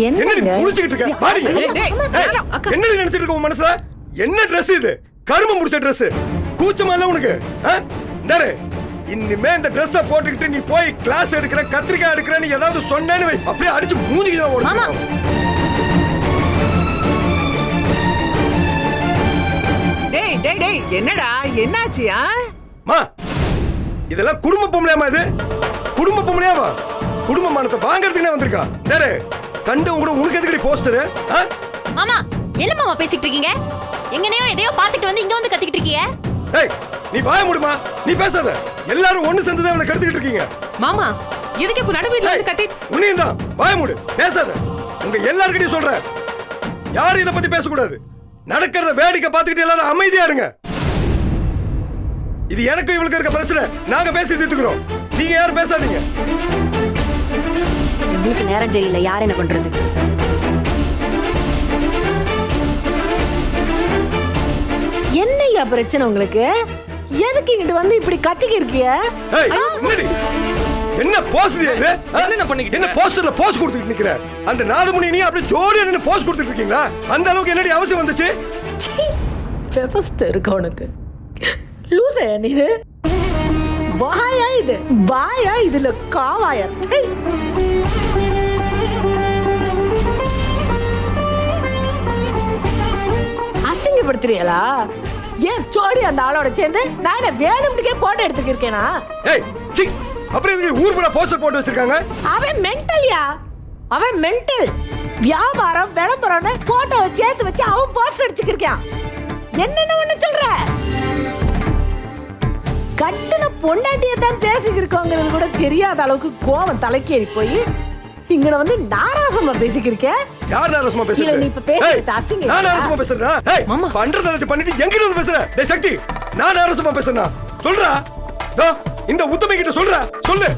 என்ன நீ புடிச்சிட்டு இருக்க? பாடி. என்ன நீ நினைச்சிட்டு இருக்க உன் மனசுல? என்ன Dress இது? கருமம் முடிச்ச Dress. கூச்சமா இல்ல உனக்கு? டேரே இனிமே இந்த Dress-அ போட்டுக்கிட்டு நீ போய் கிளாஸ் எடுக்கற கத்திரிக்காய் எடுக்கற நீ ஏதாவது சொன்னேன்னு வை. அப்படியே அடிச்சு மூஞ்சில ஓடுறேன். டேய் என்னடா என்னாச்சியா? மா இதெல்லாம் குடும்ப பொம்பளையாமா இது? குடும்ப பொம்பளையாவா? குடும்ப மானத்தை வாங்குறதுக்குனே வந்திருக்கா. டேரே கண்டவங்க கூட உனக்கு எதுக்குடி போஸ்டர்? மாமா என்ன மாமா பேசிட்டு இருக்கீங்க? எங்கனையோ எதையோ பாத்துட்டு வந்து இங்க வந்து கத்திக்கிட்டு இருக்கீங்க. ஏய் நீ வாய மூடுமா. நீ பேசாத. எல்லாரும் ஒண்ணு சேர்ந்து தான் அவளை கடத்திட்டு இருக்கீங்க. மாமா எதுக்கு இப்ப நடுவீட்ல வந்து கத்தி? உன்னையும் தான் வாய மூடு. பேசாத. உங்க எல்லார்கிட்டயும் சொல்றேன். யாரும் இத பத்தி பேசக்கூடாது. நடக்கிறத வேடிக்கை பார்த்துக்கிட்டு எல்லாரும் அமைதியா இருங்க. இது எனக்கு இவளுக்கு இருக்க பிரச்சனை. நாங்க பேசி தீர்த்துக்கிறோம். நீங்க யாரும் பேசாதீங்க. உங்களுக்கு நேரம் சரியில்லை. யார் என்ன பண்றது? என்னையா பிரச்சனை உங்களுக்கு? எதுக்கு இங்கிட்டு வந்து இப்படி கத்திக்கி இருக்கிய? என்ன போஸ்ட் இது? என்ன பண்ணிக்கிட்டு? என்ன போஸ்டர்ல போஸ் கொடுத்துட்டு நிக்கிற? அந்த நாதமுனி நீ அப்படியே ஜோடியா நின்னு போஸ் கொடுத்துட்டு இருக்கீங்களா? அந்த அளவுக்கு என்னடி அவசியம் வந்துச்சு? விவஸ்தை இருக்கு உனக்கு. லூசே நீனு. வாயா இது? வாயா இதுல காவாயா? அசிங்கப்படுத்துறீங்களா? ஏன் ஜோடி அந்த ஆளோட சேர்ந்து நானே வேணும்னுக்கே போட்டோ எடுத்துக்கிருக்கேனா? ஏய் சி அப்புறம் நீ ஊர் பூரா போஸ்டர் போட்டு வச்சிருக்காங்க. அவன் மென்டல்யா. அவன் மென்டல். வியாபாரம் விளம்பரம்னு போட்டோவை சேர்த்து வச்சு அவன் போஸ்டர் அடிச்சுக்கிருக்கான். என்னென்ன ஒண்ணு சொல்ற? கட்டுன பொண்டாட்டியை தான் பேசிக்கிருக்கோங்கிறது கூட தெரியாத அளவுக்கு கோவம் தலைக்கேறி போய் இங்க வந்து நாராசமா பேசிக்கிருக்க. யார் நாராசமா பேசுற? நீ இப்ப பேசிட்ட அசிங்க. நான் நாராசமா பேசுறேனா? ஏய் மாமா பண்றத பண்ணிட்டு எங்க இருந்து பேசுற? டேய் சக்தி நான் நாராசமா பேசுறேனா? சொல்றா. இந்த உத்தமை கிட்ட சொல்றா. சொல்லு.